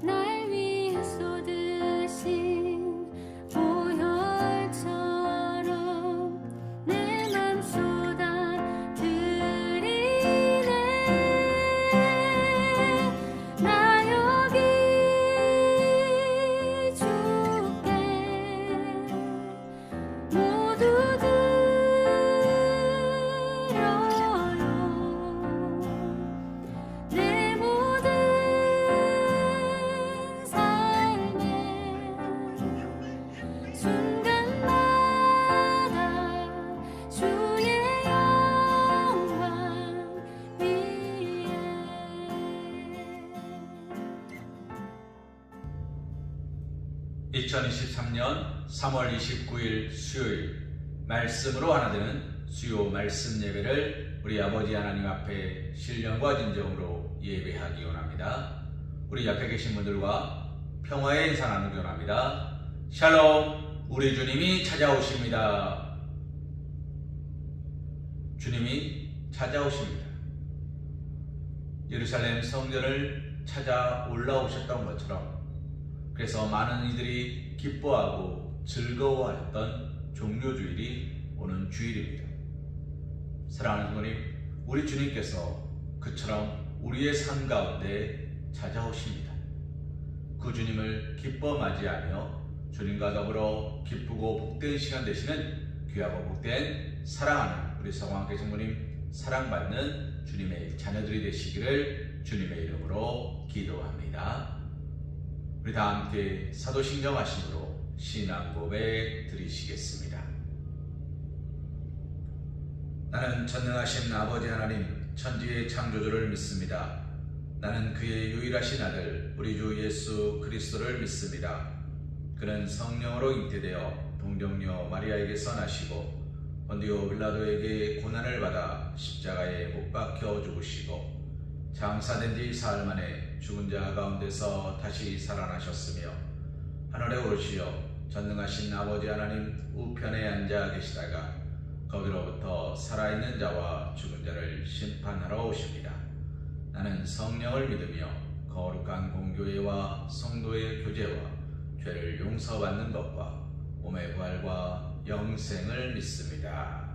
날 위해 쏟으신 보혈처럼 내 맘 쏟아드리네. 나 여기 주께 모두 드려요. 내 모든 삶의 순간마다 주의 영광 위에. 2023년 3월 29일 수요일 말씀으로 하나 되는 수요 말씀 예배를 우리 아버지 하나님 앞에 신령과 진정으로 예배하기 원합니다. 우리 옆에 계신 분들과 평화의 인사 나누기 원합니다. 샬롬. 우리 주님이 찾아오십니다. 주님이 찾아오십니다. 예루살렘 성전을 찾아 올라오셨던 것처럼, 그래서 많은 이들이 기뻐하고 즐거워했던 종료주일이 오는 주일입니다. 사랑하는 부모님, 우리 주님께서 그처럼 우리의 삶 가운데 찾아오십니다. 그 주님을 기뻐 맞이하며 주님과 더불어 기쁘고 복된 시간 되시는 귀하고 복된 사랑하는 우리 성황교회 성모님, 사랑받는 주님의 자녀들이 되시기를 주님의 이름으로 기도합니다. 우리 다 함께 사도신경 하심으로 신앙 고백 드리시겠습니다. 나는 전능하신 아버지 하나님 천지의 창조주를 믿습니다. 나는 그의 유일하신 아들 우리 주 예수 그리스도를 믿습니다. 그는 성령으로 잉태되어 동정녀 마리아에게서 나시고 본디오 빌라도에게 고난을 받아 십자가에 못 박혀 죽으시고 장사된 지 사흘 만에 죽은 자 가운데서 다시 살아나셨으며 하늘에 오르시어 전능하신 아버지 하나님 우편에 앉아 계시다가 거기로부터 살아있는 자와 죽은 자를 심판하러 오십니다. 나는 성령을 믿으며 거룩한 공교회와 성도의 교제와 죄를 용서받는 것과 몸의 부활과 영생을 믿습니다.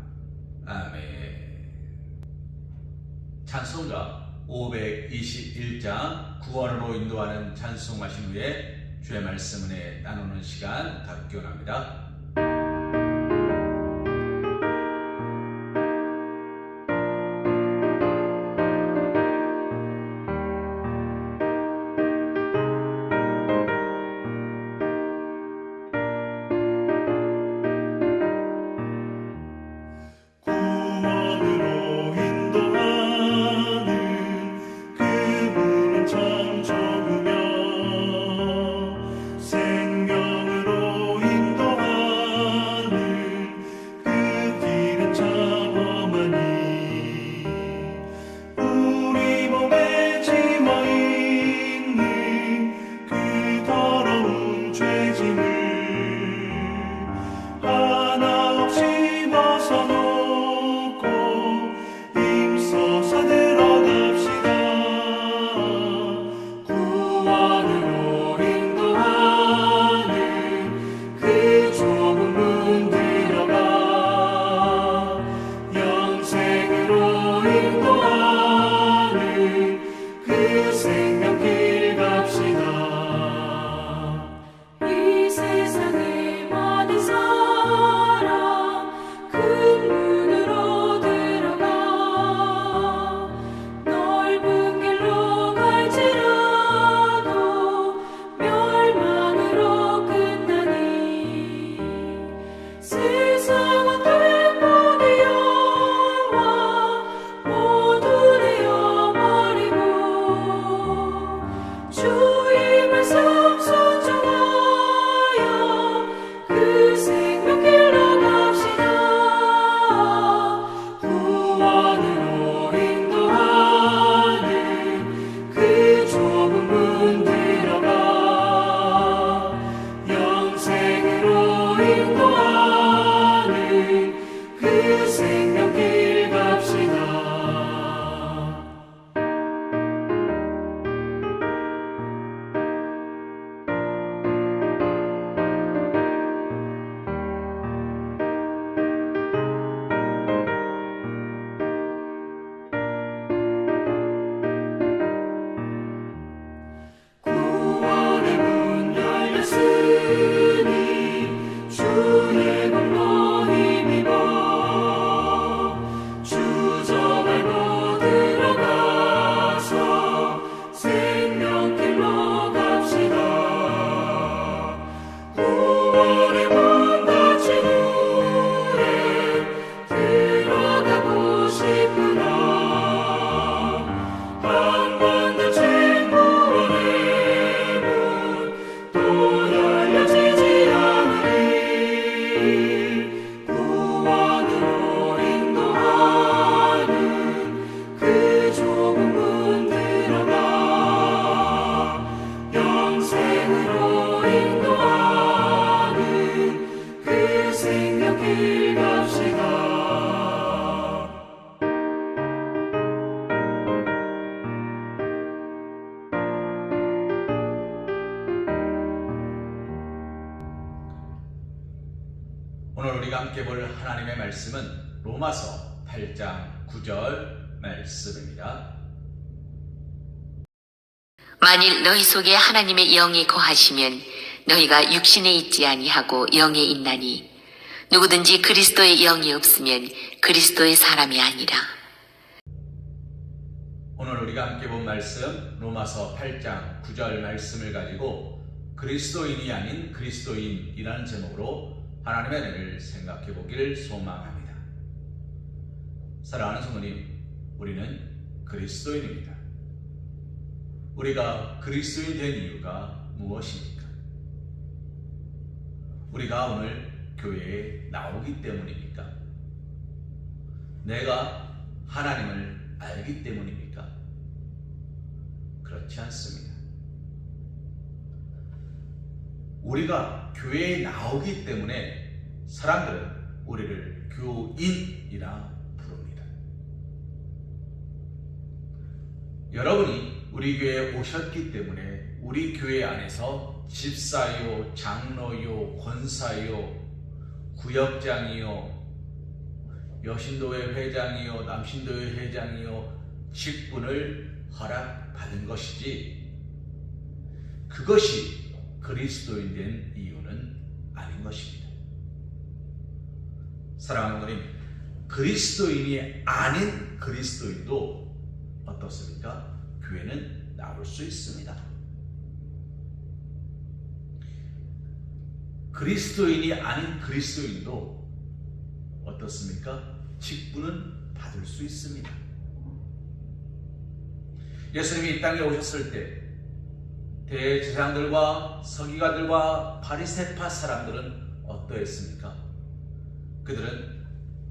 아멘. 찬송가 521장 구원으로 인도하는 찬송하신 후에 주의 말씀 은혜 나누는 시간 갖기 원합니다. 생명으로 인도하는 오늘 우리가 함께 볼 하나님의 말씀은 로마서 8장 9절 말씀입니다. 만일 너희 속에 하나님의 영이 거하시면 너희가 육신에 있지 아니하고 영에 있나니 누구든지 그리스도의 영이 없으면 그리스도의 사람이 아니라. 오늘 우리가 함께 본 말씀 로마서 8장 9절 말씀을 가지고 그리스도인이 아닌 그리스도인이라는 제목으로 하나님의 은혜를 생각해 보기를 소망합니다. 사랑하는 성도님, 우리는 그리스도인입니다. 우리가 그리스도인 된 이유가 무엇입니까? 우리가 오늘 교회에 나오기 때문입니까? 내가 하나님을 알기 때문입니까? 그렇지 않습니다. 우리가 교회에 나오기 때문에 사람들은 우리를 교인이라 부릅니다. 여러분이 우리 교회에 오셨기 때문에 우리 교회 안에서 집사요, 장로요, 권사요, 구역장이요, 여신도회 회장이요, 남신도회 회장이요, 직분을 허락받은 것이지 그것이 그리스도인 된 이유는 아닌 것입니다. 사랑하는 분님, 그리스도인이 아닌 그리스도인도 어떻습니까? 교회는 나올 수 있습니다. 그리스도인이 아닌 그리스도인도 어떻습니까? 직분은 받을 수 있습니다. 예수님이 이 땅에 오셨을 때 대제사장들과 서기관들과 바리새파 사람들은 어떠했습니까? 그들은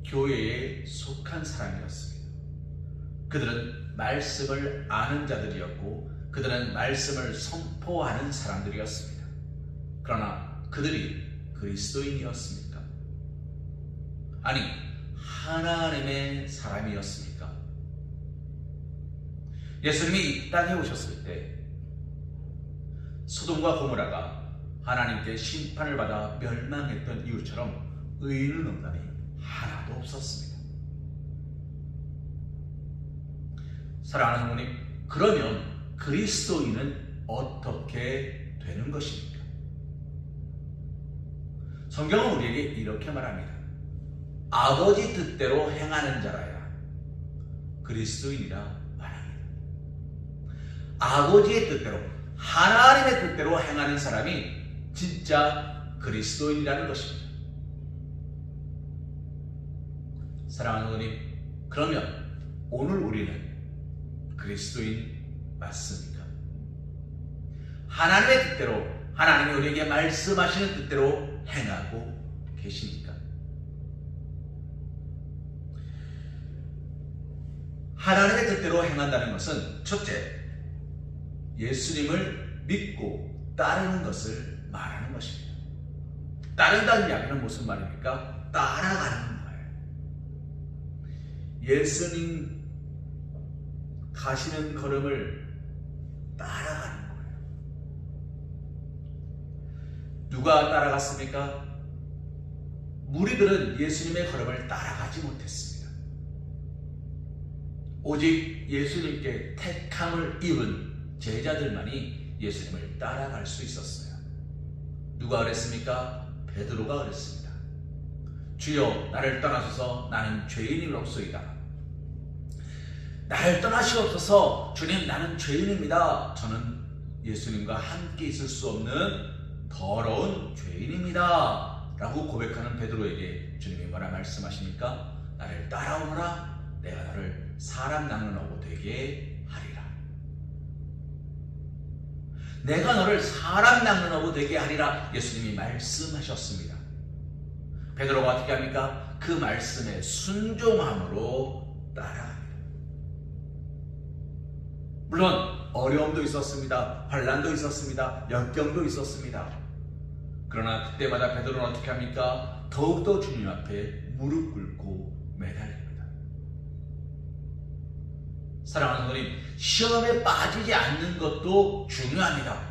교회에 속한 사람이었습니다. 그들은 말씀을 아는 자들이었고 그들은 말씀을 선포하는 사람들이었습니다. 그러나 그들이 그리스도인이었습니까? 아니, 하나님의 사람이었습니까? 예수님이 이 땅에 오셨을 때 소돔과 고모라가 하나님께 심판을 받아 멸망했던 이유처럼 의인을 넘다니 하나도 없었습니다. 사랑하는 성도님, 그러면 그리스도인은 어떻게 되는 것입니까? 성경은 우리에게 이렇게 말합니다. 아버지 뜻대로 행하는 자라야 그리스도인이라 말합니다. 아버지의 뜻대로, 하나님의 뜻대로 행하는 사람이 진짜 그리스도인이라는 것입니다. 사랑하는 성도님, 그러면 오늘 우리는 그리스도인 맞습니까? 하나님의 뜻대로, 하나님이 우리에게 말씀하시는 뜻대로 행하고 계십니까? 하나님의 뜻대로 행한다는 것은 첫째, 예수님을 믿고 따르는 것을 말하는 것입니다. 따른다는 이야기는 무슨 말입니까? 따라가는 거예요. 예수님 가시는 걸음을 따라가는 거예요. 누가 따라갔습니까? 무리들은 예수님의 걸음을 따라가지 못했습니다. 오직 예수님께 택함을 입은 제자들만이 예수님을 따라갈 수 있었어요. 누가 그랬습니까? 베드로가 그랬습니다. 주여, 나를 떠나소서, 나는 죄인이옵소이다. 나를 떠나시옵소서, 주님, 나는 죄인입니다. 저는 예수님과 함께 있을 수 없는 더러운 죄인입니다. 라고 고백하는 베드로에게 주님이 뭐라 말씀하십니까? 나를 따라오너라, 내가 너를 사람 낚는 어부 되게 하리라. 내가 너를 사람 낚는 어부 되게 하리라 예수님이 말씀하셨습니다. 베드로가 어떻게 합니까? 그 말씀에 순종함으로 따라갑니다. 물론 어려움도 있었습니다. 환난도 있었습니다. 역경도 있었습니다. 그러나 그때마다 베드로는 어떻게 합니까? 더욱더 주님 앞에 무릎 꿇고 매달립니다. 사랑하는 성도님, 시험에 빠지지 않는 것도 중요합니다.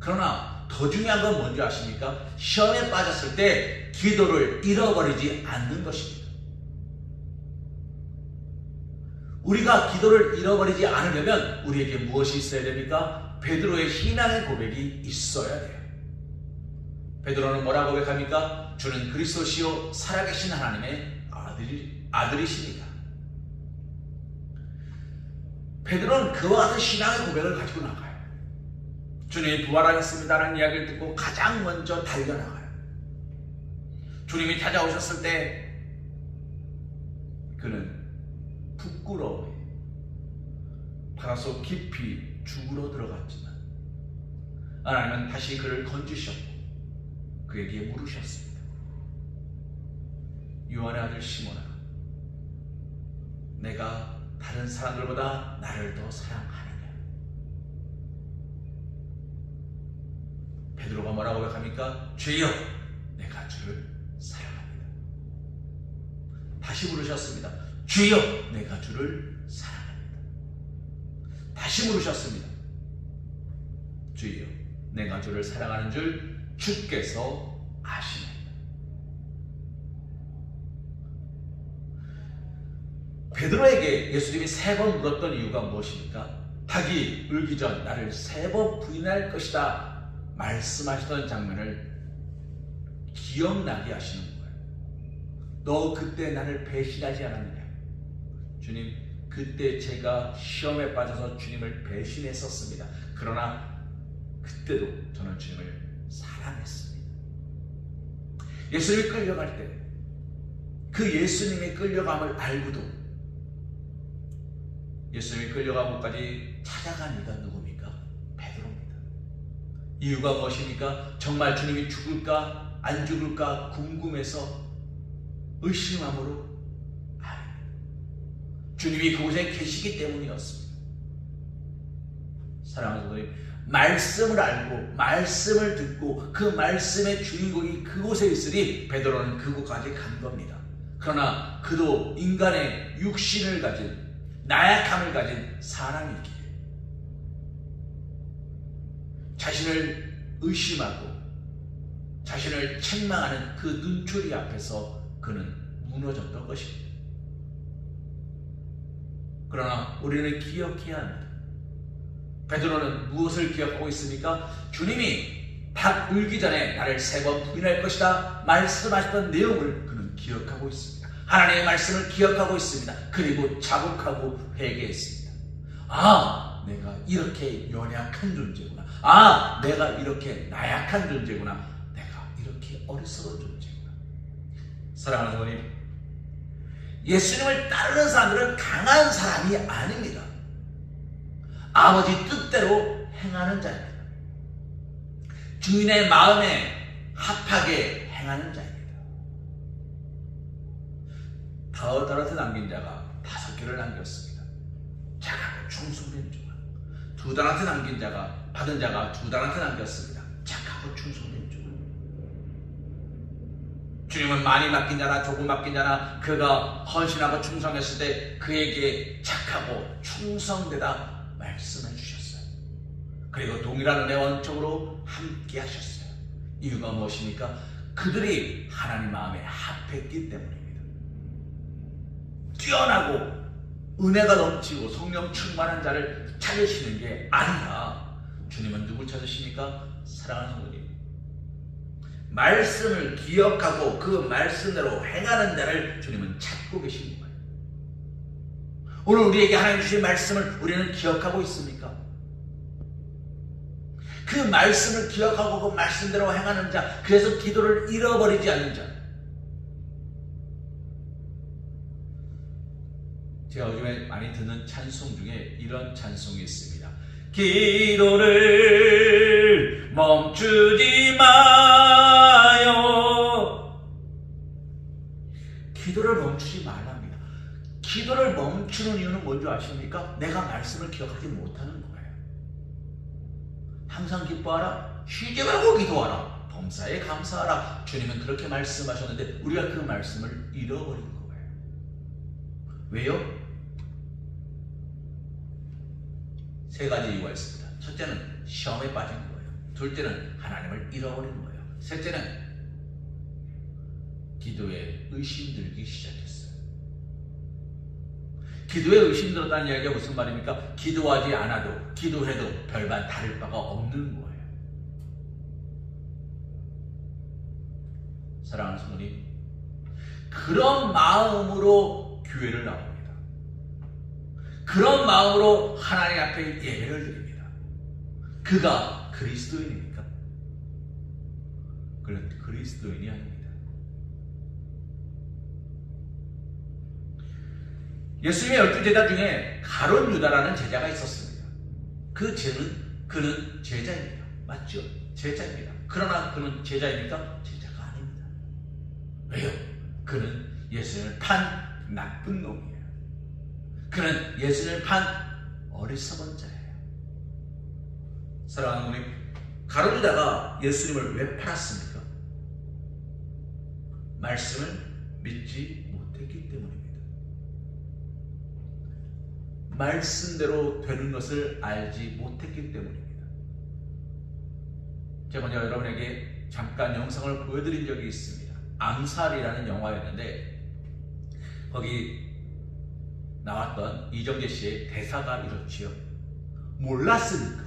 그러나 더 중요한 건 뭔지 아십니까? 시험에 빠졌을 때 기도를 잃어버리지 않는 것입니다. 우리가 기도를 잃어버리지 않으려면 우리에게 무엇이 있어야 됩니까? 베드로의 신앙의 고백이 있어야 돼요. 베드로는 뭐라고 고백합니까? 주는 그리스도시요 살아계신 하나님의 아들이십니다. 베드로는 그와 같은 신앙의 고백을 가지고 나가요. 주님이 부활하셨습니다라는 이야기를 듣고 가장 먼저 달려나가요. 주님이 찾아오셨을 때 그는 부끄러움에 바닷속 깊이 죽으러 들어갔지만 하나님은 다시 그를 건지셨고 그에게 물으셨습니다. 요한의 아들 시몬아, 내가 다른 사람들보다 나를 더 사랑하느냐? 베드로가 뭐라고 고백합니까? 주여, 내가 주를 사랑합니다. 다시 물으셨습니다. 주여, 내가 주를 사랑합니다. 다시 물으셨습니다. 주여, 내가 주를 사랑하는 줄 주께서 아시나이다. 베드로에게 예수님이 3번 물었던 이유가 무엇입니까? 닭이 울기 전 나를 3번 부인할 것이다 말씀하시던 장면을 기억나게 하시는 거예요. 너 그때 나를 배신하지 않았느냐? 주님, 그때 제가 시험에 빠져서 주님을 배신했었습니다. 그러나 그때도 저는 주님을 사랑했습니다. 예수님이 끌려갈 때 그 예수님의 끌려감을 알고도 예수님이 끌려간 곳까지 찾아간 이가 누굽니까? 베드로입니다. 이유가 무엇입니까? 정말 주님이 죽을까 안 죽을까 궁금해서 의심함으로 아닙니다. 주님이 그곳에 계시기 때문이었습니다. 사랑하는 성도님, 말씀을 알고 말씀을 듣고 그 말씀의 주인공이 그곳에 있으니 베드로는 그곳까지 간 겁니다. 그러나 그도 인간의 육신을 가진 나약함을 가진 사람이기에 자신을 의심하고 자신을 책망하는 그 눈초리 앞에서 그는 무너졌던 것입니다. 그러나 우리는 기억해야 합니다. 베드로는 무엇을 기억하고 있습니까? 주님이 닭 울기 전에 나를 3번 부인할 것이다 말씀하셨던 내용을 그는 기억하고 있습니다. 하나님의 말씀을 기억하고 있습니다. 그리고 자복하고 회개했습니다. 아, 내가 이렇게 연약한 존재구나. 아, 내가 이렇게 나약한 존재구나. 내가 이렇게 어리석은 존재구나. 사랑하는 성도님, 예수님을 따르는 사람들은 강한 사람이 아닙니다. 아버지 뜻대로 행하는 자입니다. 주인의 마음에 합하게 행하는 자입니다. 5달란트 남긴 자가 5개를 남겼습니다. 착하고 충성된 종아. 2달란트 남긴 자가 받은 자가 2달란트 남겼습니다. 착하고 충성된 종아. 주님은 많이 맡긴 자나 조금 맡긴 자나 그가 헌신하고 충성했을 때 그에게 착하고 충성되다 말씀해 주셨어요. 그리고 동일한 은혜 원칙으로 함께 하셨어요. 이유가 무엇입니까? 그들이 하나님 마음에 합했기 때문입니다. 뛰어나고 은혜가 넘치고 성령 충만한 자를 찾으시는 게 아니라 주님은 누굴 찾으십니까? 사랑하는 성도님, 말씀을 기억하고 그 말씀대로 행하는 자를 주님은 찾고 계시는 거예요. 오늘 우리에게 하나님 주신 말씀을 우리는 기억하고 있습니까? 그 말씀을 기억하고 그 말씀대로 행하는 자, 그래서 기도를 잃어버리지 않는 자. 제가 요즘에 많이 듣는 찬송 중에 이런 찬송이 있습니다. 기도를 멈추지 마요. 기도를 멈추지 말랍니다. 기도를 멈추는 이유는 뭔지 아십니까? 내가 말씀을 기억하지 못하는 거예요. 항상 기뻐하라. 쉬지 말고 기도하라. 범사에 감사하라. 주님은 그렇게 말씀하셨는데 우리가 그 말씀을 잃어버린 거예요. 왜요? 3가지 이유가 있습니다. 첫째는 시험에 빠진 거예요. 둘째는 하나님을 잃어버린 거예요. 셋째는 기도에 의심 들기 시작했어요. 기도에 의심 들었다는 이야기가 무슨 말입니까? 기도하지 않아도 기도해도 별반 다를 바가 없는 거예요. 사랑하는 성도님, 그런 마음으로 교회를 나옵니다. 그런 마음으로 하나님 앞에 예배를 드립니다. 그가 그리스도인입니까? 그는 그리스도인이 아닙니다. 예수님의 12제자 중에 가룟 유다라는 제자가 있었습니다. 그는 제자입니다. 맞죠? 제자입니다. 그러나 그는 제자입니까? 제자가 아닙니다. 왜요? 그는 예수님을 판 나쁜 놈이에요. 그는 예수님을 판 어리석은 자예요. 사랑하는 우리, 가룟 유다가 예수님을 왜 팔았습니까? 말씀을 믿지 못했기 때문입니다. 말씀대로 되는 것을 알지 못했기 때문입니다. 제가 먼저 여러분에게 잠깐 영상을 보여드린 적이 있습니다. 암살이라는 영화였는데 거기 나왔던 이정재 씨의 대사가 이렇지요. 몰랐으니까.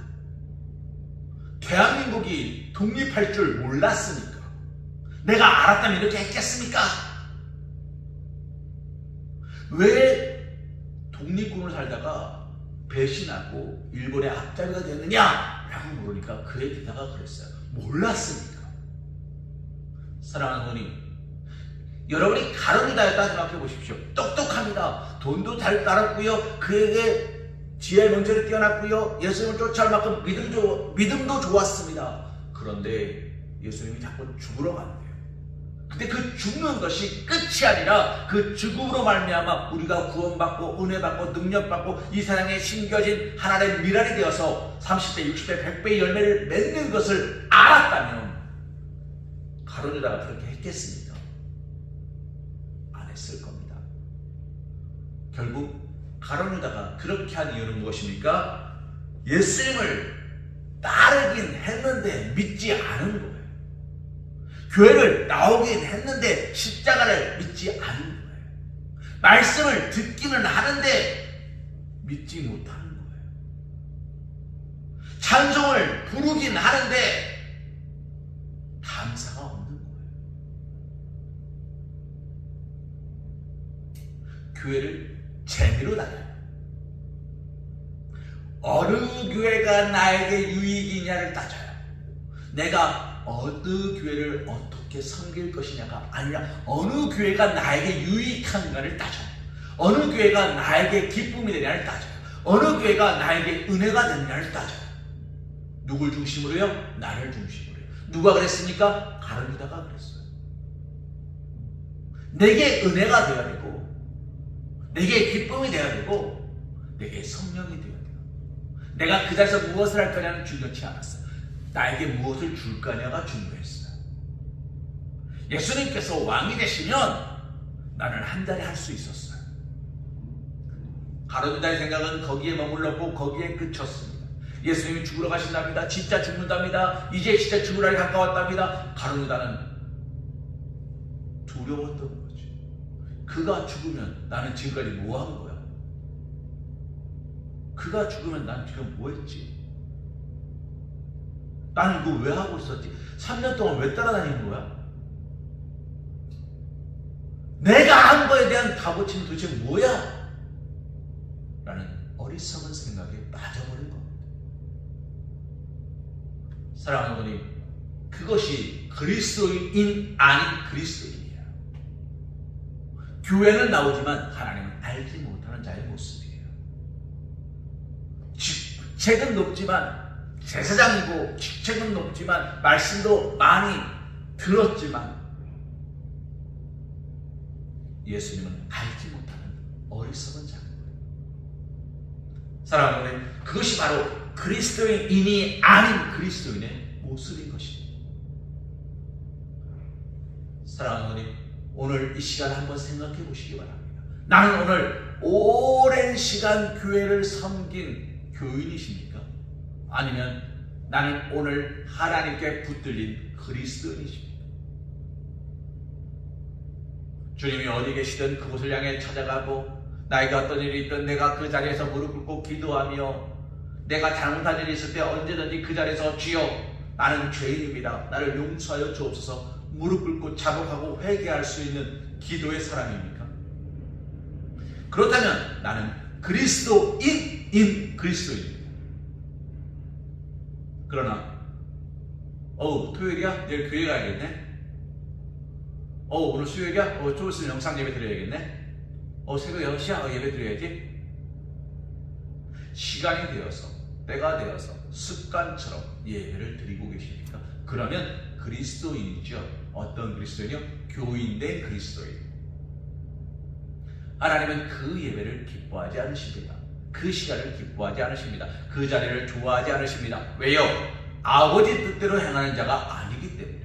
대한민국이 독립할 줄 몰랐으니까. 내가 알았다면 이렇게 했겠습니까? 왜 독립군을 살다가 배신하고 일본의 앞잡이가 됐느냐? 라고 물으니까 그의 대사가 그랬어요. 몰랐으니까. 사랑하는 어머니, 여러분이 가룟 유다였다 생각해 보십시오. 똑똑합니다. 돈도 잘 따랐고요. 그에게 지혜의 명철이 뛰어났고요. 예수님을 쫓아올 만큼 믿음도 좋았습니다. 그런데 예수님이 자꾸 죽으러 가는데요. 근데 그 죽는 것이 끝이 아니라 그 죽음으로 말미암아 우리가 구원받고 은혜받고 능력받고 이 세상에 심겨진 하나님의 미랄이 되어서 30배, 60배, 100배의 열매를 맺는 것을 알았다면 가룟 유다가 그렇게 했겠습니까? 안 했을 겁니다. 결국 가룟 유다가 그렇게 한 이유는 무엇입니까? 예수님을 따르긴 했는데 믿지 않은 거예요. 교회를 나오긴 했는데 십자가를 믿지 않은 거예요. 말씀을 듣기는 하는데 믿지 못하는 거예요. 찬송을 부르긴 하는데 감사가 없는 거예요. 교회를 재미로 다녀요. 어느 교회가 나에게 유익이냐를 따져요. 내가 어느 교회를 어떻게 섬길 것이냐가 아니라 어느 교회가 나에게 유익한가를 따져요. 어느 교회가 나에게 기쁨이 되냐를 따져요. 어느 교회가 나에게 은혜가 되느냐를 따져요. 누굴 중심으로요? 나를 중심으로요. 누가 그랬습니까? 가룟 유다가 그랬어요. 내게 은혜가 되어야 되고 내게 기쁨이 되어야 되고 내게 성령이 되어야 돼요. 내가 그 자리에서 무엇을 할 거냐는 중요치 않았어요. 나에게 무엇을 줄 거냐가 중요했어요. 예수님께서 왕이 되시면 나는 한 달에 할 수 있었어요. 가룟 유다의 생각은 거기에 머물렀고 거기에 그쳤습니다. 예수님이 죽으러 가신답니다. 진짜 죽는답니다. 이제 진짜 죽을 날이 가까웠답니다. 가룟 유다는 두려웠던 거죠. 그가 죽으면 나는 지금까지 뭐 한 거야? 그가 죽으면 난 지금 뭐 했지? 나는 이거 왜 하고 있었지? 3년 동안 왜 따라다니는 거야? 내가 한 거에 대한 값어치는 도대체 뭐야? 라는 어리석은 생각에 빠져버린 겁니다. 사랑하는 어머니, 그것이 그리스도인 아닌 그리스도인이에요. 교회는 나오지만 하나님은 알지 못하는 자의 모습이에요. 직책은 높지만 제사장이고 직책은 높지만 말씀도 많이 들었지만 예수님은 알지 못하는 어리석은 자입니다. 사랑하는 여러분, 그것이 바로 그리스도인이 아닌 그리스도인의 모습인 것입니다. 사랑하는 어머니, 오늘 이 시간 한번 생각해 보시기 바랍니다. 나는 오늘 오랜 시간 교회를 섬긴 교인이십니까? 아니면 나는 오늘 하나님께 붙들린 그리스도인이십니다. 주님이 어디 계시든 그곳을 향해 찾아가고 나에게 어떤 일이 있든 내가 그 자리에서 무릎 꿇고 기도하며 내가 잘못한 일이 있을 때 언제든지 그 자리에서 주여 나는 죄인입니다. 나를 용서하여 주옵소서 무릎 꿇고 자복하고 회개할 수 있는 기도의 사람입니까? 그렇다면 나는 그리스도인인 그리스도인입니다. 그러나 토요일이야? 내일 교회 가야겠네? 오늘 수요일이야? 좀 있으면 영상 예배 드려야겠네? 새벽 6시야? 예배 드려야지? 시간이 되어서 때가 되어서 습관처럼 예배를 드리고 계십니까? 그러면 그리스도인이죠. 어떤 그리스도인이요? 교인된 그리스도인. 하나님은 그 예배를 기뻐하지 않으십니다. 그 시간을 기뻐하지 않으십니다. 그 자리를 좋아하지 않으십니다. 왜요? 아버지 뜻대로 행하는 자가 아니기 때문에.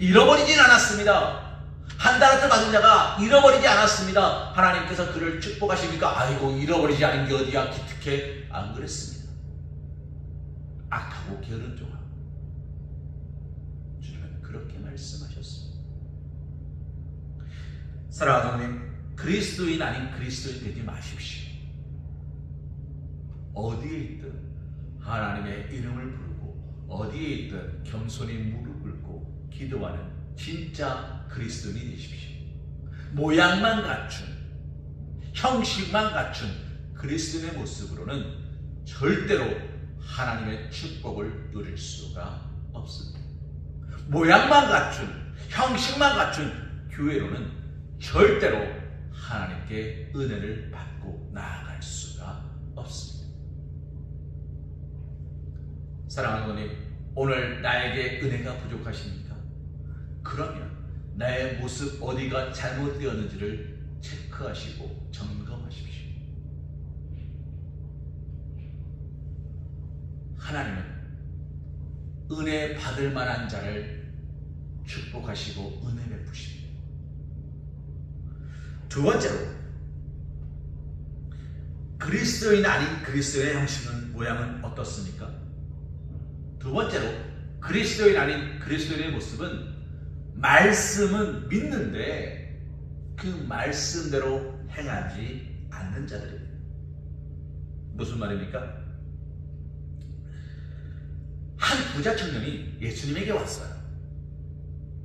잃어버리진 않았습니다. 한 달한테 받은 자가 잃어버리지 않았습니다. 하나님께서 그를 축복하십니까? 아이고 잃어버리지 않은 게 어디야 기특해. 안 그랬습니다. 악하고 게으른 종아. 주님은 그렇게 말씀하셨습니다. 사랑하는 성님, 그리스도인 아닌 그리스도인 되지 마십시오. 어디에 있든 하나님의 이름을 부르고 어디에 있든 겸손히 무릎 꿇고 기도하는 진짜 그리스도인이 되십시오. 모양만 갖춘, 형식만 갖춘 그리스도인의 모습으로는 절대로 하나님의 축복을 누릴 수가 없습니다. 모양만 갖춘, 형식만 갖춘 교회로는 절대로 하나님께 은혜를 받고 나아갈 수가 없습니다. 사랑하는 어머님, 오늘 나에게 은혜가 부족하십니까? 그러면 나의 모습 어디가 잘못되었는지를 체크하시고 점검하십시오. 하나님은 은혜 받을 만한 자를 축복하시고 은혜 베푸십니다. 두 번째로, 그리스도인 아닌 그리스도의 형식은 모양은 어떻습니까? 두 번째로, 그리스도인 아닌 그리스도인의 모습은 말씀은 믿는데 그 말씀대로 행하지 않는 자들입니다. 무슨 말입니까? 한 부자 청년이 예수님에게 왔어요.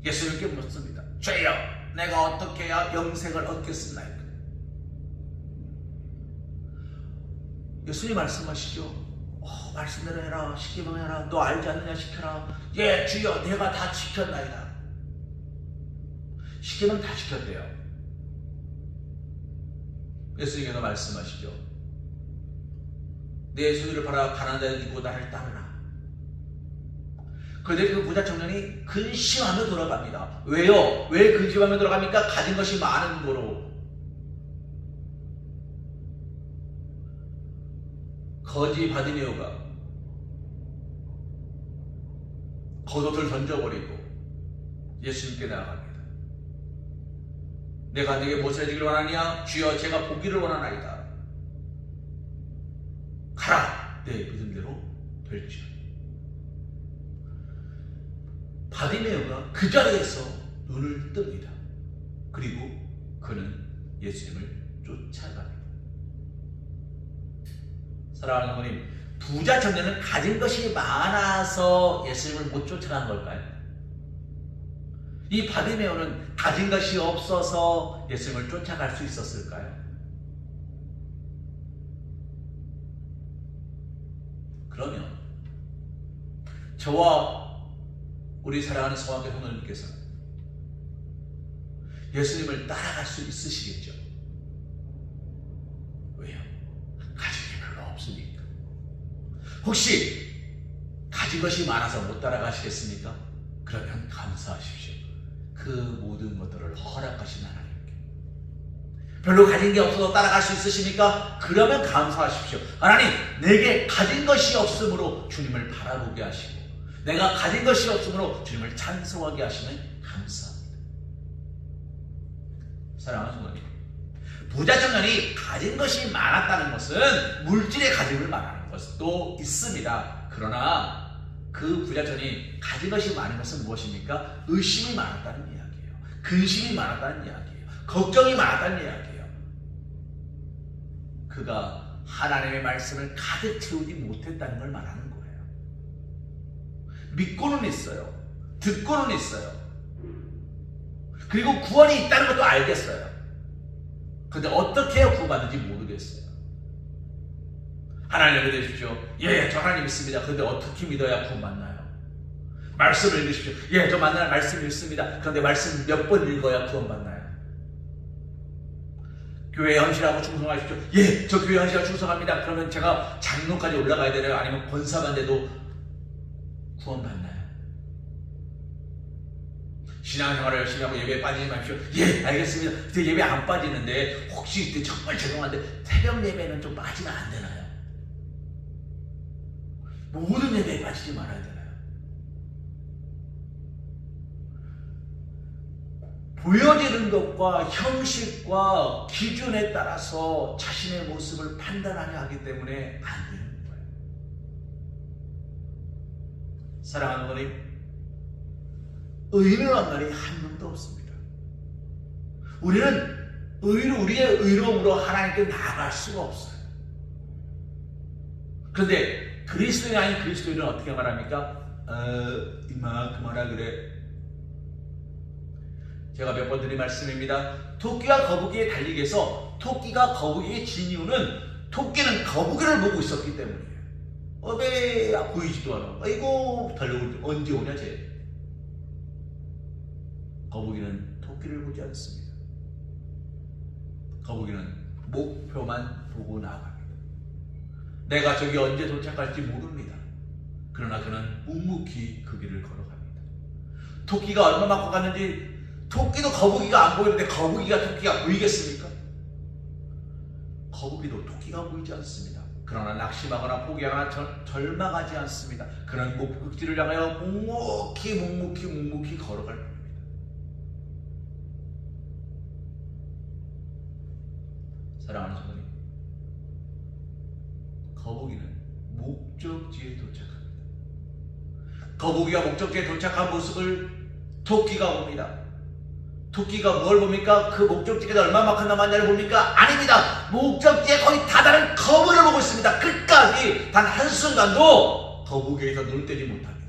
예수님께 묻습니다. 주여, 내가 어떻게 해야 영생을 얻겠습니까? 예수님 말씀하시죠. 말씀대로 해라. 십계명 해라. 너 알지 않느냐 시켜라. 예, 주여, 내가 다 지켰나이다. 십계명 다 지켰대요. 예수님께서 말씀하시죠. 내 소유를 팔아 가난한 자를 주고 나를 따르라. 그런데 그 부자 청년이 근심하며 돌아갑니다. 왜요? 왜 근심하며 돌아갑니까? 가진 것이 많은 거로. 거지 바디메오가 겉옷을 던져버리고 예수님께 나아갑니다. 내가 네게 무엇을 해주기를 원하냐? 주여, 제가 보기를 원하나이다. 가라, 내 믿음대로 될지어다. 바디메오가 그 자리에서 눈을 뜹니다. 그리고 그는 예수님을 쫓아갑니다. 사랑하는 어머님, 부자 청년은 가진 것이 많아서 예수님을 못 쫓아간 걸까요? 이 바디메오는 가진 것이 없어서 예수님을 쫓아갈 수 있었을까요? 그러면 저와 우리 사랑하는 성학교 성도님께서 예수님을 따라갈 수 있으시겠죠? 왜요? 가진 게 별로 없으니까. 혹시 가진 것이 많아서 못 따라가시겠습니까? 그러면 감사하십시오. 그 모든 것들을 허락하신 하나님께. 별로 가진 게 없어서 따라갈 수 있으십니까? 그러면 감사하십시오. 하나님, 내게 가진 것이 없으므로 주님을 바라보게 하시고 내가 가진 것이 없으므로 주님을 찬송하게 하시면 감사합니다. 사랑하는 성도님, 부자 청년이 가진 것이 많았다는 것은 물질의 가짐을 말하는 것도 있습니다. 그러나 그 부자촌이 가진 것이 많은 것은 무엇입니까? 의심이 많았다는 이야기예요. 근심이 많았다는 이야기예요. 걱정이 많았다는 이야기예요. 그가 하나님의 말씀을 가득 채우지 못했다는 걸 말하는 거예요. 믿고는 있어요. 듣고는 있어요. 그리고 구원이 있다는 것도 알겠어요. 근데 어떻게 해야 구원받는지 모르겠어요. 하나님을 믿으십시오. 예, 저 하나님 믿습니다. 근데 어떻게 믿어야 구원받나요? 말씀을 읽으십시오. 예, 저 만날 말씀 읽습니다. 그런데 말씀 몇 번 읽어야 구원받나요? 교회에 헌신하고 충성하십시오. 예, 저 교회 헌신하고 충성합니다. 그러면 제가 장로까지 올라가야 되나요? 아니면 권사만 돼도 구원받나요? 신앙생활을 열심히 하고 예배에 빠지지 마십시오. 예, 알겠습니다. 근데 예배 안 빠지는데 혹시 이때 정말 죄송한데 새벽 예배는 좀 빠지면 안 되나요? 모든 예배에 빠지지 말아야 되나요? 보여지는 것과 형식과 기준에 따라서 자신의 모습을 판단하려 하기 때문에 안 되는 거예요. 사랑하는 어머님, 의인을 만나니 한 명도 없습니다. 우리는 우리의 의로움으로 하나님께 나아갈 수가 없어요. 그런데 그리스도인이 아닌 그리스도인은 어떻게 말합니까? 이마 그만하 그래. 제가 몇 번 드린 말씀입니다. 토끼와 거북이에 달리기 위해서 토끼가 거북이에 진 이유는 토끼는 거북이를 보고 있었기 때문이에요. 왜 보이지도 않아. 아이고 달려올 언제 오냐 쟤. 거북이는 토끼를 보지 않습니다. 거북이는 목표만 보고 나아갑니다. 내가 저기 언제 도착할지 모릅니다. 그러나 그는 묵묵히 그 길을 걸어갑니다. 토끼가 얼마만큼 갔는지 토끼도 거북이가 안 보이는데 거북이가 토끼가 보이겠습니까? 거북이도 토끼가 보이지 않습니다. 그러나 낙심하거나 포기하거나 절망하지 않습니다. 그는 목적지를 향하여 묵묵히 걸어갈 겁니다. 사랑하는 성도님, 거북이는 목적지에 도착합니다. 거북이가 목적지에 도착한 모습을 토끼가 봅니다. 토끼가 뭘 봅니까? 그 목적지가 얼마만큼 남았냐를 봅니까? 아닙니다. 목적지에 거의 다다른 거북이를 보고 있습니다. 끝까지 단 한순간도 거북이에서 눈을 떼지 못합니다.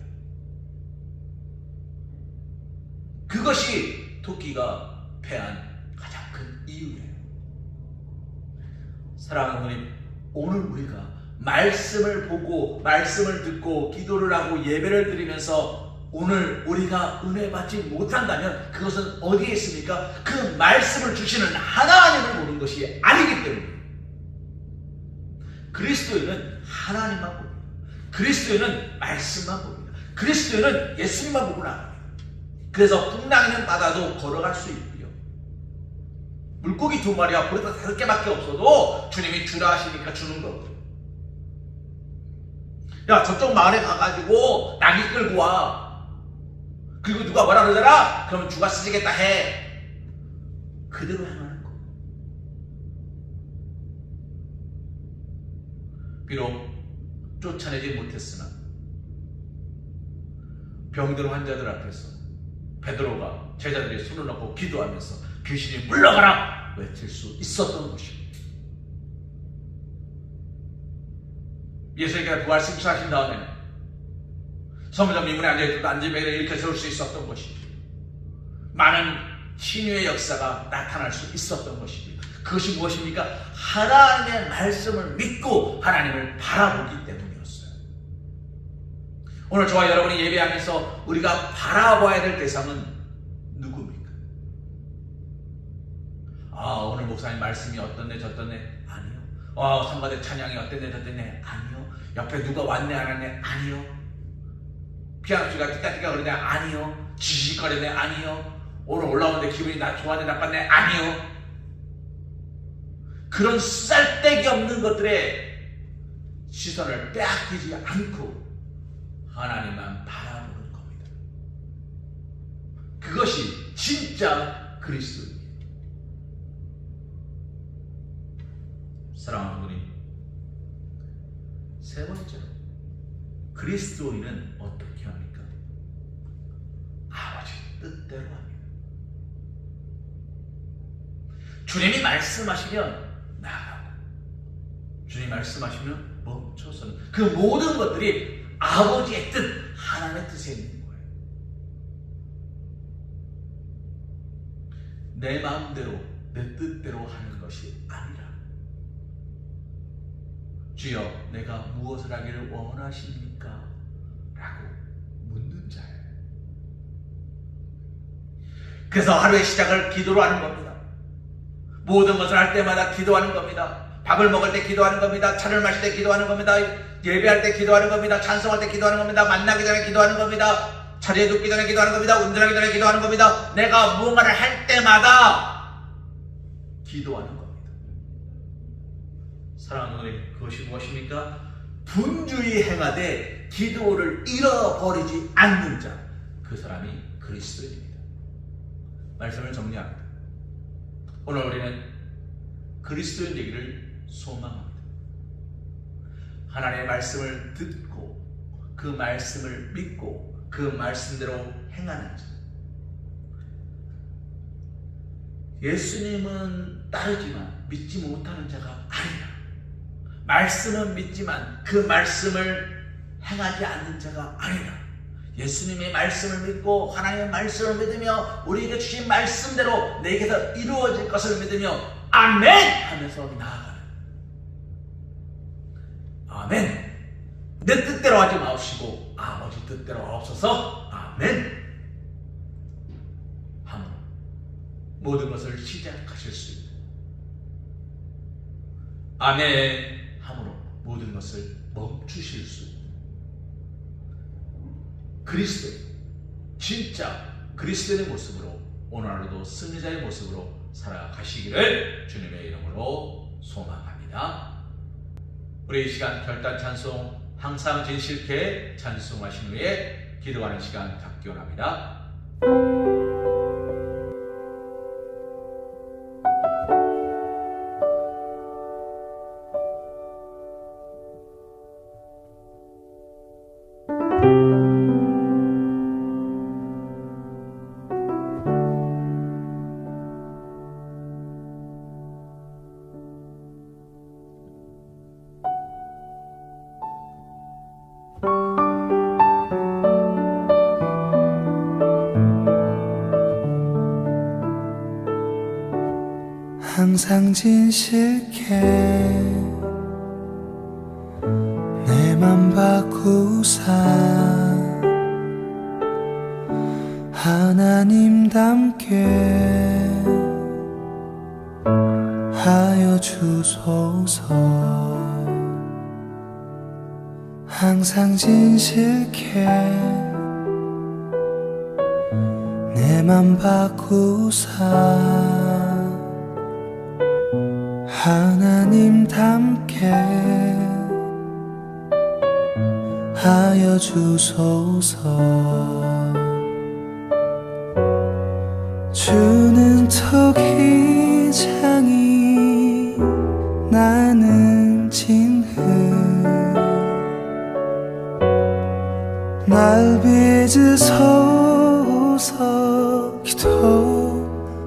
그것이 토끼가 패한 가장 큰 이유예요. 사랑하는 어머님, 오늘 우리가 말씀을 보고 말씀을 듣고 기도를 하고 예배를 드리면서 오늘 우리가 은혜 받지 못한다면 그것은 어디에 있습니까? 그 말씀을 주시는 하나님을 보는 것이 아니기 때문에. 그리스도인은 하나님만 봅니다. 그리스도인은 말씀만 봅니다. 그리스도인은 예수님만 보고 나갑니다. 그래서 풍랑이는 바다도 걸어갈 수 있고요. 물고기 2마리와 보리떡 5개밖에 없어도 주님이 주라 하시니까 주는 거고요. 야, 저쪽 마을에 가가지고 나귀 끌고 와. 그리고 누가 뭐라 그러더라? 그러면 주가 쓰시겠다 해. 그대로 행하는 거. 비록 쫓아내지 못했으나 병든 환자들 앞에서 베드로가 제자들이 손을 놓고 기도하면서 귀신이 물러가라 외칠 수 있었던 것입니다. 예수님께서 부활 승천하신 다음에는 성전 미문에 앉아있던 안지배를 일으켜 세울 수 있었던 것이죠. 많은 신유의 역사가 나타날 수 있었던 것입니다. 그것이 무엇입니까? 하나님의 말씀을 믿고 하나님을 바라보기 때문이었어요. 오늘 저와 여러분이 예배하면서 우리가 바라봐야 될 대상은 누구입니까? 오늘 목사님 말씀이 어떻네 저떻네? 아니요. 성가대 찬양이 어땠네 저땠네? 아니요. 옆에 누가 왔네 안 왔네? 아니요. 피아노치가 띠까띠까 그러네? 아니요. 지직거리네? 아니요. 오늘 올라오는데 기분이 좋았네 나빴네? 아니요. 그런 쓸데기 없는 것들에 시선을 빼앗기지 않고 하나님만 바라보는 겁니다. 그것이 진짜 그리스도입니다. 사랑하는 분이 세 번째로, 그리스도인은 어떻게 합니까? 아버지 뜻대로 합니다. 주님이 말씀하시면 나아가고, 주님이 말씀하시면 멈춰서는, 그 모든 것들이 아버지의 뜻, 하나님의 뜻에 있는 거예요. 내 마음대로, 내 뜻대로 하는 것이 아니라, 주여 내가 무엇을 하기를 원하십니까? 라고 묻는 자예요. 그래서 하루의 시작을 기도로 하는 겁니다. 모든 것을 할 때마다 기도하는 겁니다. 밥을 먹을 때 기도하는 겁니다. 차를 마실 때 기도하는 겁니다. 예배할 때 기도하는 겁니다. 찬송할 때 기도하는 겁니다. 만나기 전에 기도하는 겁니다. 자리에 눕기 전에 기도하는 겁니다. 운전하기 전에 기도하는 겁니다. 내가 무언가를 할 때마다 기도하는 겁니다. 사랑하는 우리, 그것이 무엇입니까? 분주히 행하되 기도를 잃어버리지 않는 자, 그 사람이 그리스도인입니다. 말씀을 정리합니다. 오늘 우리는 그리스도인 되기를 소망합니다. 하나님의 말씀을 듣고 그 말씀을 믿고 그 말씀대로 행하는 자. 예수님은 따르지만 믿지 못하는 자가 아니라, 말씀은 믿지만 그 말씀을 행하지 않는 자가 아니라, 예수님의 말씀을 믿고 하나님의 말씀을 믿으며 우리에게 주신 말씀대로 내게서 이루어질 것을 믿으며 아멘 하면서 나아가는, 아멘, 내 뜻대로 하지 마시고 아버지 뜻대로 하옵소서, 아멘 함으로 모든 것을 시작하실 수 있는, 아멘 함으로 모든 것을 멈추실 수 있는 그리스도인, 진짜 그리스도인의 모습으로 오늘 하루도 승리자의 모습으로 살아가시기를 주님의 이름으로 소망합니다. 우리 이 시간 결단 찬송 항상 진실케 찬송하신 후에 기도하는 시간 갖기 원합니다. 항상 진실케 내 맘 바꾸사 하나님답게 하여 주소서. 항상 진실케 내 맘 바꾸사 하나님 닮게 하여 주소서. 주는 토기장이 나는 진흙 날 빚으소서 기도하오니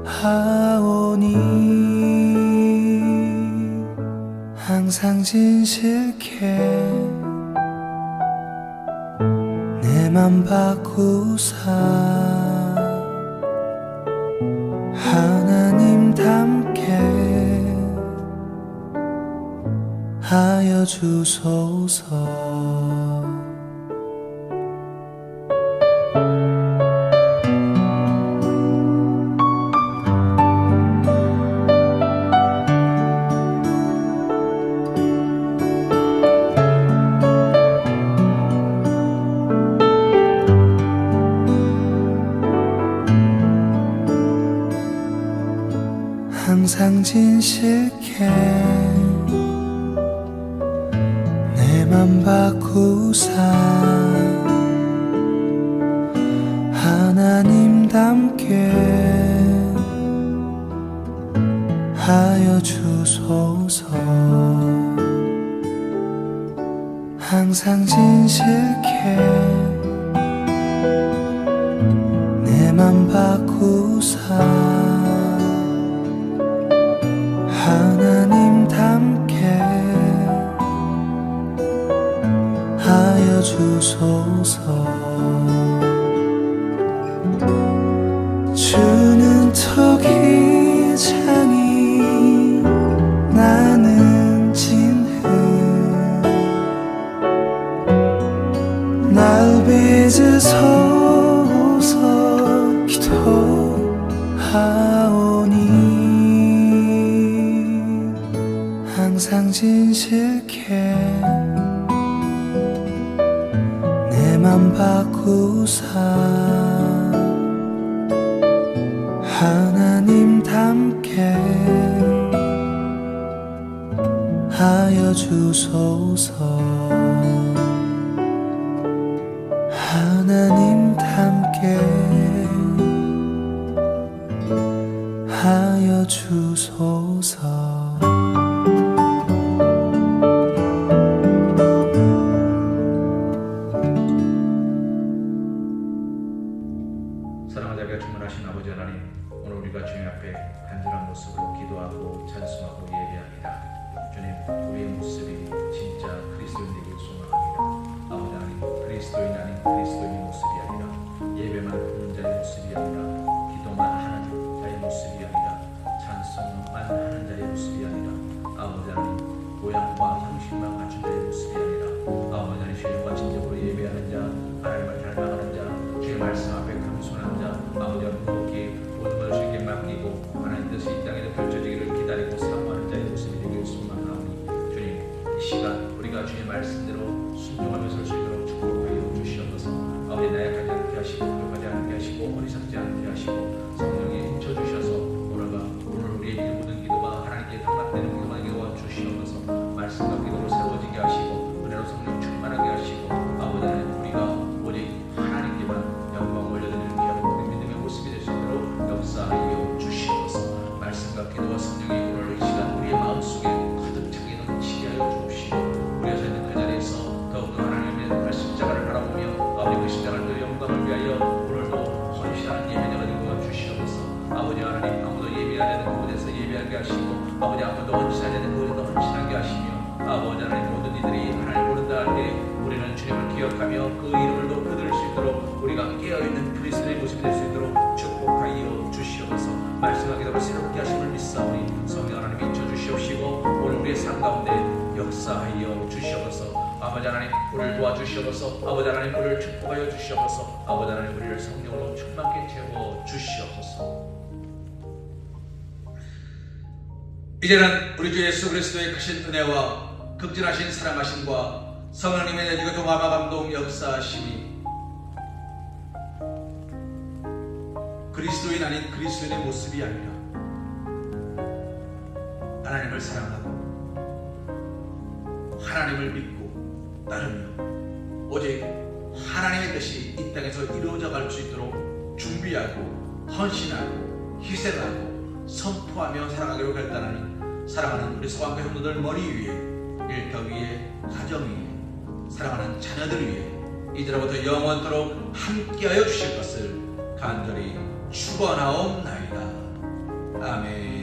항상 진실케 내 맘 바꾸사 하나님 닮게 하여 주소서. 항상 진실케 내 맘 바꾸사 하나님 닮게 하여 주소서. 항상 진실해 내 맘 바꾸사 하나님 닮게 하여 주소서. 주는 토기장이 나는 진흙 날 빚으소서 기도하오니 항상 진실해 내 맘 바꾸사 하나님 닮게 하여 주소서. 하나님 닮게 하여 주소서. 사랑하는 자비가 충만하신 아버지 하나님, 오늘 우리가 주님 앞에 간절한 모습으로 기도하고 찬송하고 예배합니다. 주님, 우리의 모습이 진짜 그리스도인 되길 소망합니다. 아버지 하나님, 그리스도인 아닌 그리스도인의 모습이 아니라 예배만 하는 자의 모습이 아니라 기도만 하는 자의 모습이 아니라 찬송만 하는 자의 모습이 아니라 아버지 하나님, 모양과 형식만 갖춘 자의 모습이 아니라 아버지 하나님, 신령과 진정으로 예배하는 자, 하나님을 닮아가는 자, 주의 말씀 앞에 겸손한 자, 아버지 하나님, 묵묵히 모든 것을 주님께 맡기고 하나님 뜻이 이 땅에서 펼쳐지기를 기다리고 사모하는 자의 모습이 되길 소망하오니 주님, 이 시간 우리가 주의 말씀대로 순종하며 설 수 있도록 축복하여 주시옵소서. 아버지, 나약하지 않게 하시고 부족하지 않게 하시고 어리석지 않게 하시고 성령이 인쳐주셔서 오늘 우리의 이 모든 기도가 하나님께 당합되는 기도가 되게 도와주시옵소서. 말씀과 기도로 세워지게 하시고 은혜로 성령 충만하게 하시고 아버지 하나님, 우리가 오직 하나님께만 영광 올려드리는 귀한 모든 믿음의 모습이 될 수 있도록 역사하여 주시옵소서. 말씀과 기도와 성령이 오늘 이 시간 우리의 마음속에 가득 차게 넘치게 하여 주옵시고 우리가 서 있는 그 자리에서 더욱더 하나님의 십자가를 바라보며 아버지 그 십자가를 더 영광을 위하여 오늘도 헌신하는 예배자가 되고 주시옵소서. 아버지 하나님, 아무도 예배하지 않는 그곳에서 예배하게 하시고 아버지 아무도 헌신하지 않는 그곳에서 헌신하게 하시며 아버지 하나님, 모든 이들이 하나님 모른다 할 때 우리는 주님을 기억하며 그 이름을 높여드릴 수 있도록 우리가 깨어있는 그리스도의 모습이 될 수 있도록 축복하여 주시옵소서. 말씀과 기도를 새롭게 하심을 믿사오니 성령 하나님 인쳐주시옵시고 오늘 우리의 삶 가운데 역사하여 주시옵소서. 아버지 하나님, 우리를 도와주시옵소서. 아버지 하나님, 우리를 축복하여 주시옵소서. 아버지 하나님, 우리를 성령으로 충만케 채워 주시옵소서. 이제는 우리 주 예수 그리스도의 크신 은혜와 극진하신 사랑하심과 성령님의 내주가 동함과 감동 역사하심이 그리스도인 아닌 그리스도인의 모습이 아니라 하나님을 사랑하고 하나님을 믿고 따르며 오직 하나님의 뜻이 이 땅에서 이루어져 갈 수 있도록 준비하고 헌신하고 희생하고 선포하며 살아가기로 결단하는 사랑하는 우리 서방과 형제들 머리 위에, 일터 위에, 가정 위에, 사랑하는 자녀들 위에 이제로부터 영원토록 함께하여 주실 것을 간절히 축원하옵나이다. 아멘.